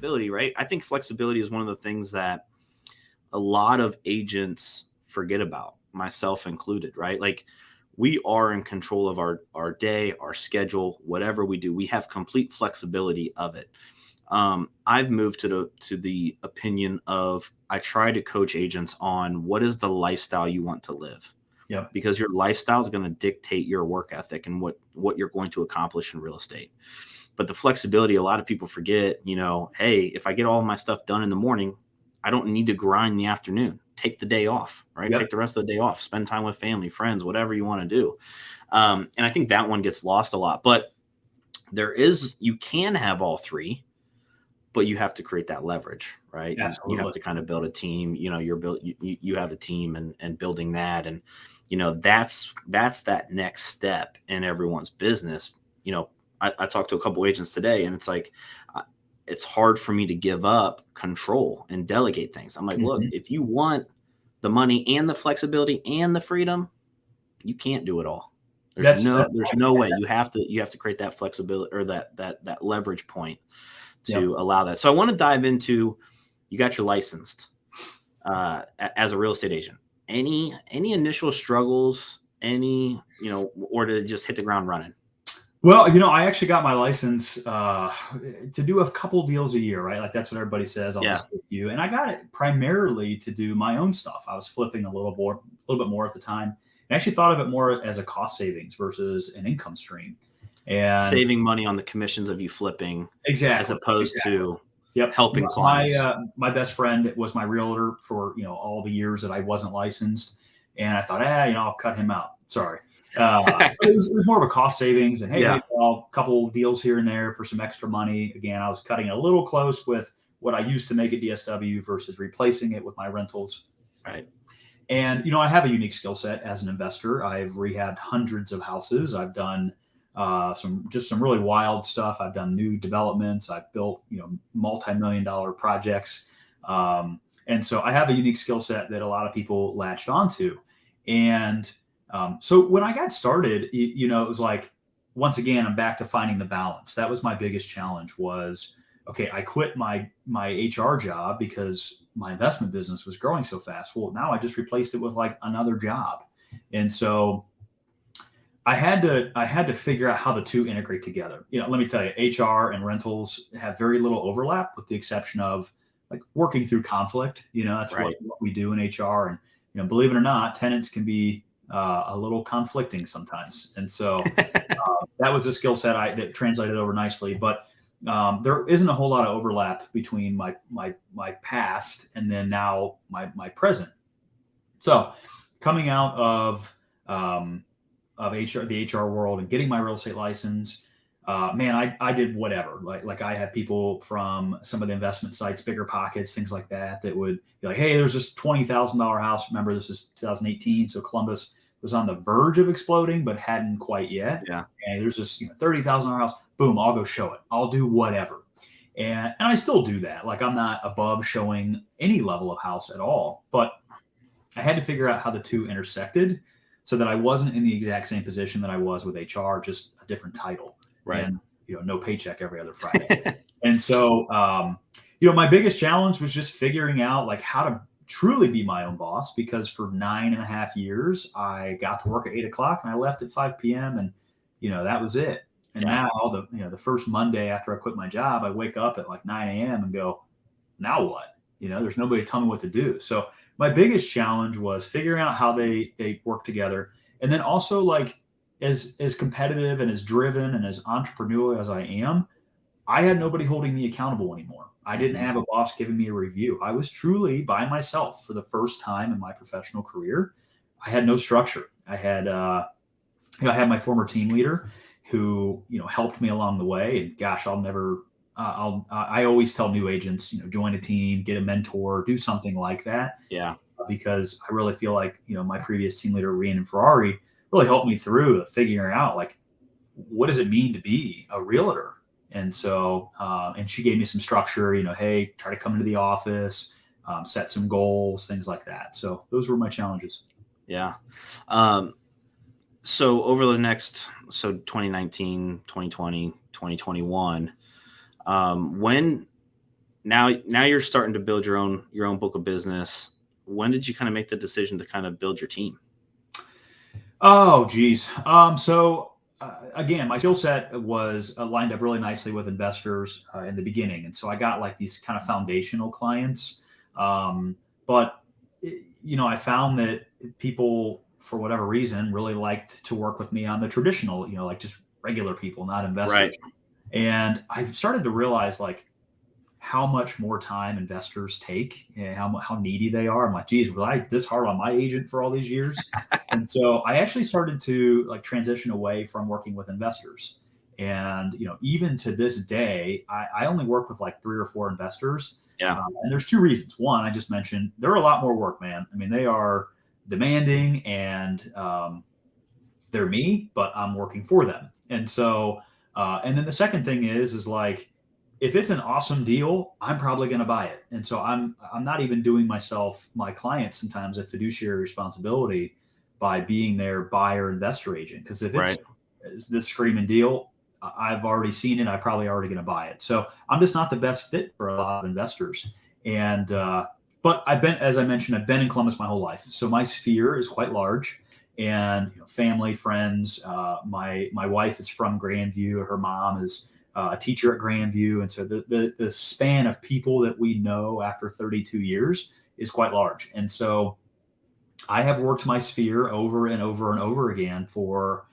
flexibility, right? I think flexibility is one of the things that a lot of agents forget about, myself included, right? Like, we are in control of our day, our schedule, whatever we do. We have complete flexibility of it. I've moved to the opinion of, I try to coach agents on what is the lifestyle you want to live. Yep. Because your lifestyle is going to dictate your work ethic and what you're going to accomplish in real estate. But the flexibility, a lot of people forget, hey, if I get all of my stuff done in the morning, I don't need to grind in the afternoon. Take the day off, right? Yep. Take the rest of the day off, spend time with family, friends, whatever you want to do. And I think that one gets lost a lot, but you can have all three, but you have to create that leverage, right? You have to kind of build a team, you have a team and building that. And, that's that next step in everyone's business. I talked to a couple agents today, and it's like, it's hard for me to give up control and delegate things. I'm like, look, if you want the money and the flexibility and the freedom, you can't do it all. There's no way. You have to create that flexibility, or that leverage point to allow that. So I want to dive into, you got your licensed as a real estate agent. Any initial struggles, or did it just hit the ground running? Well, I actually got my license to do a couple deals a year, right? Like, that's what everybody says. I'll just flip you. And I got it primarily to do my own stuff. I was flipping a little bit more at the time. I actually thought of it more as a cost savings versus an income stream. And saving money on the commissions of you flipping, exactly, as opposed to helping clients. My best friend was my realtor for all the years that I wasn't licensed, and I thought, I'll cut him out. Sorry. It was more of a cost savings, and a couple deals here and there for some extra money. Again, I was cutting it a little close with what I used to make at DSW versus replacing it with my rentals. Right. And, I have a unique skill set as an investor. I've rehabbed hundreds of houses. I've done some really wild stuff. I've done new developments. I've built, multi-million-dollar projects. And so I have a unique skill set that a lot of people latched onto. And so when I got started, it was like, once again, I'm back to finding the balance. That was my biggest challenge was, okay, I quit my HR job because my investment business was growing so fast. Well, now I just replaced it with like another job. And so I had to figure out how the two integrate together. Let me tell you, HR and rentals have very little overlap, with the exception of like working through conflict. That's right. what we do in HR. And, believe it or not, tenants can be a little conflicting sometimes. And so that was a skill set that translated over nicely. But there isn't a whole lot of overlap between my past and then now my present. So coming out of HR, the HR world, and getting my real estate license, I did whatever. Like I had people from some of the investment sites, Bigger Pockets, things like that would be like, hey, there's this $20,000 house. Remember, this is 2018, so Columbus was on the verge of exploding, but hadn't quite yet. Yeah. And there's this $30,000 house. Boom, I'll go show it. I'll do whatever. And I still do that. Like, I'm not above showing any level of house at all, but I had to figure out how the two intersected so that I wasn't in the exact same position that I was with HR, just a different title. Right. And, no paycheck every other Friday. And so, my biggest challenge was just figuring out like how to truly be my own boss, because for 9.5 years, I got to work at 8 o'clock and I left at 5 PM. And, that was it. And now the first Monday after I quit my job, I wake up at like 9 a.m. and go, now what? There's nobody to tell me what to do. So my biggest challenge was figuring out how they work together. And then also, like, as competitive and as driven and as entrepreneurial as I am, I had nobody holding me accountable anymore. I didn't have a boss giving me a review. I was truly by myself for the first time in my professional career. I had no structure. I had my former team leader who, helped me along the way. And gosh, I always tell new agents, join a team, get a mentor, do something like that. Yeah. Because I really feel like, my previous team leader, Rhiannon Ferrari, really helped me through figuring out, like, what does it mean to be a realtor? And so, and she gave me some structure, hey, try to come into the office, set some goals, things like that. So those were my challenges. Yeah. So over the next, 2019, 2020, 2021, when now you're starting to build your own book of business. When did you kind of make the decision to kind of build your team? Oh, geez. Again, my skill set was lined up really nicely with investors in the beginning, and so I got like these kind of foundational clients. But I found that people, for whatever reason, really liked to work with me on the traditional, like just regular people, not Right. investors. And I started to realize like how much more time investors take and how needy they are. I'm like, geez, was I this hard on my agent for all these years? And so I actually started to like transition away from working with investors. And, even to this day, I only work with like 3 or 4 investors. Yeah. And there's 2 reasons. One, I just mentioned, they're a lot more work, man. I mean, they are demanding and they're me, but I'm working for them. And so, and then the second thing is like, if it's an awesome deal, I'm probably going to buy it. And so I'm not even doing my clients sometimes a fiduciary responsibility by being their buyer investor agent. Because if Right. it's this screaming deal, I've already seen it. I'm probably already going to buy it. So I'm just not the best fit for a lot of investors. And but as I mentioned, I've been in Columbus my whole life, so my sphere is quite large. And family, friends. My wife is from Grandview. Her mom is a teacher at Grandview, and so the span of people that we know after 32 years is quite large. And so I have worked my sphere over and over and over again for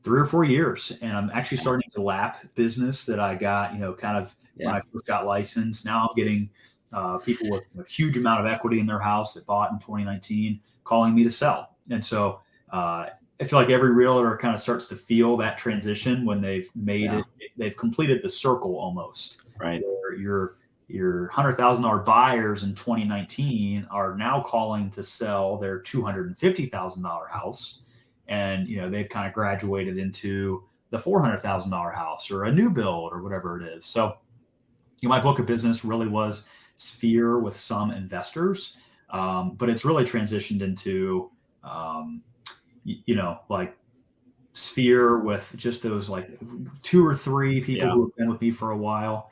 3 or 4 years, and I'm actually starting to lap business that I got, kind of when I first got licensed. Now I'm getting people with a huge amount of equity in their house that bought in 2019 calling me to sell, and so I feel like every realtor kind of starts to feel that transition when they've made Yeah. they've completed the circle almost. Right. Where your $100,000 buyers in 2019 are now calling to sell their $250,000 house, and they've kind of graduated into the $400,000 house or a new build or whatever it is. So my book of business really was sphere with some investors, but it's really transitioned into like sphere with just those like 2 or 3 people Yeah. who have been with me for a while.